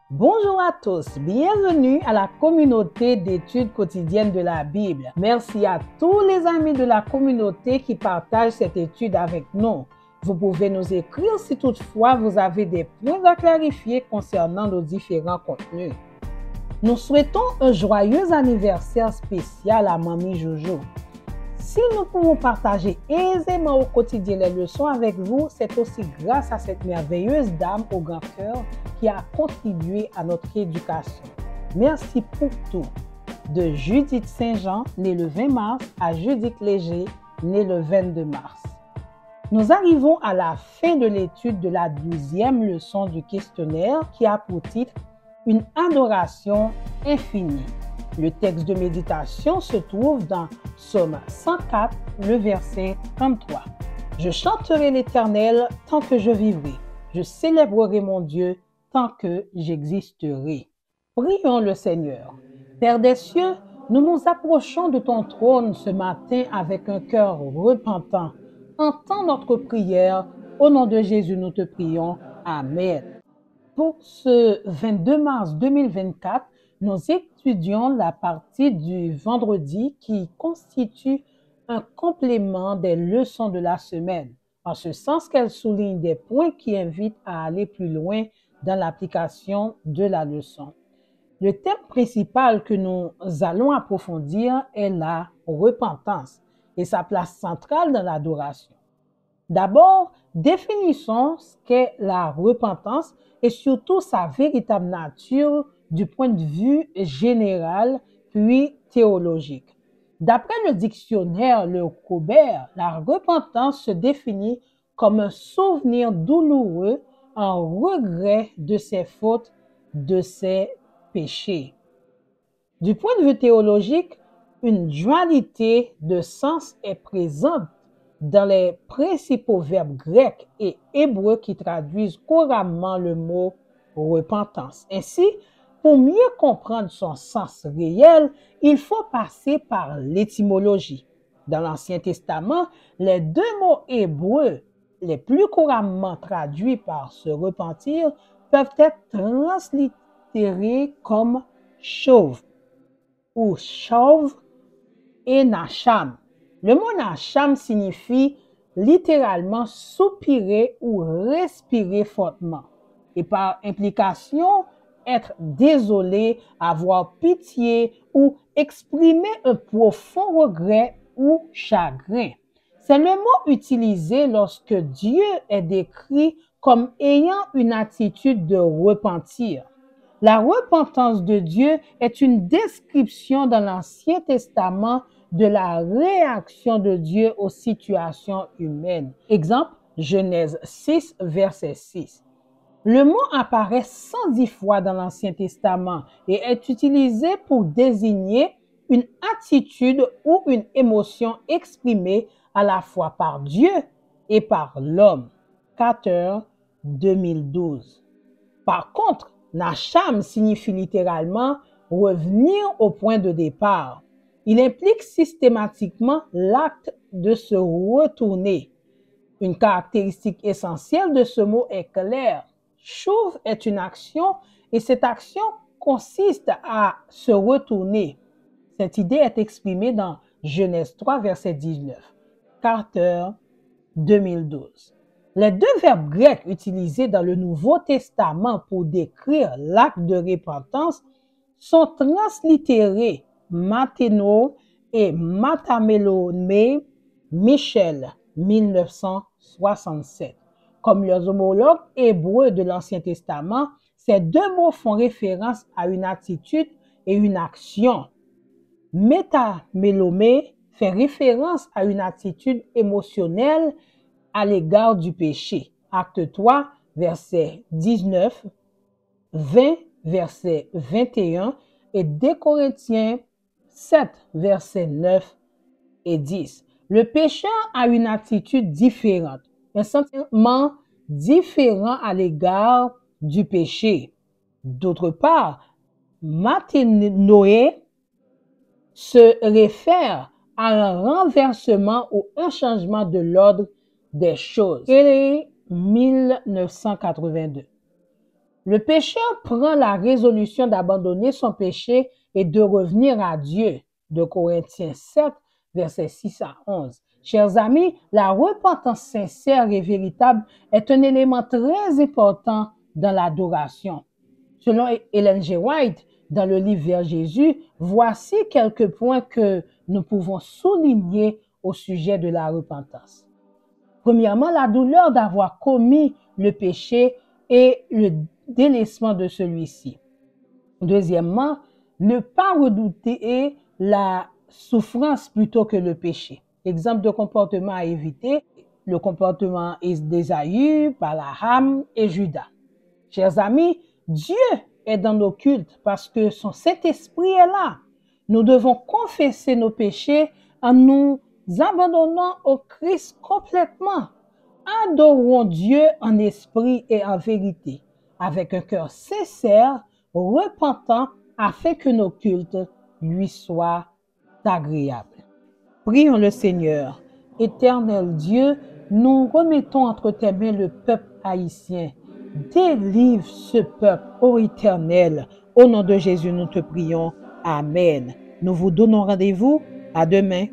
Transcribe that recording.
Bonjour à tous, bienvenue à la communauté d'études quotidiennes de la Bible. Merci à tous les amis de la communauté qui partagent cette étude avec nous. Vous pouvez nous écrire si toutefois vous avez des points à clarifier concernant nos différents contenus. Nous souhaitons un joyeux anniversaire spécial à Mamie Jojo. Si nous pouvons partager aisément au quotidien les leçons avec vous, c'est aussi grâce à cette merveilleuse dame au grand cœur qui a contribué à notre éducation. Merci pour tout. De Judith Saint-Jean, née le 20 mars, à Judith Léger, née le 22 mars. Nous arrivons à la fin de l'étude de la 12e leçon du questionnaire qui a pour titre « Une adoration infinie ». Le texte de méditation se trouve dans Psaume 104, le verset 33. « Je chanterai l'Éternel tant que je vivrai. Je célébrerai mon Dieu tant que j'existerai. » Prions le Seigneur. Père des cieux, nous nous approchons de ton trône ce matin avec un cœur repentant. Entends notre prière. Au nom de Jésus, nous te prions. Amen. Pour ce 22 mars 2024, nous étudions la partie du vendredi qui constitue un complément des leçons de la semaine, en ce sens qu'elle souligne des points qui invitent à aller plus loin dans l'application de la leçon. Le thème principal que nous allons approfondir est la repentance et sa place centrale dans l'adoration. D'abord, définissons ce qu'est la repentance et surtout sa véritable nature du point de vue général puis théologique. D'après le dictionnaire Le Cobert, la repentance se définit comme un souvenir douloureux, un regret de ses fautes, de ses péchés. Du point de vue théologique, une dualité de sens est présente dans les principaux verbes grecs et hébreux qui traduisent couramment le mot repentance. Ainsi, pour mieux comprendre son sens réel, il faut passer par l'étymologie. Dans l'Ancien Testament, les deux mots hébreux les plus couramment traduits par se repentir peuvent être translittérés comme chauve ou chauve et nacham. Le mot nacham signifie littéralement soupirer ou respirer fortement et par implication être désolé, avoir pitié ou exprimer un profond regret ou chagrin. C'est le mot utilisé lorsque Dieu est décrit comme ayant une attitude de repentir. La repentance de Dieu est une description dans l'Ancien Testament de la réaction de Dieu aux situations humaines. Exemple, Genèse 6, verset 6. Le mot apparaît 110 fois dans l'Ancien Testament et est utilisé pour désigner une attitude ou une émotion exprimée à la fois par Dieu et par l'homme. Carter, 2012. Par contre, Nacham signifie littéralement revenir au point de départ. Il implique systématiquement l'acte de se retourner. Une caractéristique essentielle de ce mot est claire. Chouv est une action et cette action consiste à se retourner. Cette idée est exprimée dans Genèse 3, verset 19. Carter, 2012. Les deux verbes grecs utilisés dans le Nouveau Testament pour décrire l'acte de repentance sont translittérés mateno et matamelome, Michel, 1967. Comme leurs homologues hébreux de l'Ancien Testament, ces deux mots font référence à une attitude et une action. Metamelome fait référence à une attitude émotionnelle à l'égard du péché. Acte 3, verset 19, 20, verset 21 et 2 Corinthiens 7, verset 9 et 10. Le pécheur a une attitude différente, un sentiment différent à l'égard du péché. D'autre part, matenoé se réfère à un renversement ou un changement de l'ordre des choses. Et 1982. Le pécheur prend la résolution d'abandonner son péché et de revenir à Dieu. De Corinthiens 7, versets 6 à 11. Chers amis, la repentance sincère et véritable est un élément très important dans l'adoration. Selon Ellen G. White, dans le livre Vers Jésus, voici quelques points que nous pouvons souligner au sujet de la repentance. Premièrement, la douleur d'avoir commis le péché et le délaissement de celui-ci. Deuxièmement, ne pas redouter la souffrance plutôt que le péché. Exemple de comportement à éviter, le comportement d'Ésaü, Balaam et Judas. Chers amis, Dieu est dans nos cultes parce que son Saint-Esprit est là. Nous devons confesser nos péchés en nous abandonnant au Christ complètement. Adorons Dieu en esprit et en vérité, avec un cœur sincère, repentant, afin que nos cultes lui soient agréables. Prions le Seigneur. Éternel Dieu, nous remettons entre tes mains le peuple haïtien. Délivre ce peuple, ô Éternel. Au nom de Jésus, nous te prions. Amen. Nous vous donnons rendez-vous à demain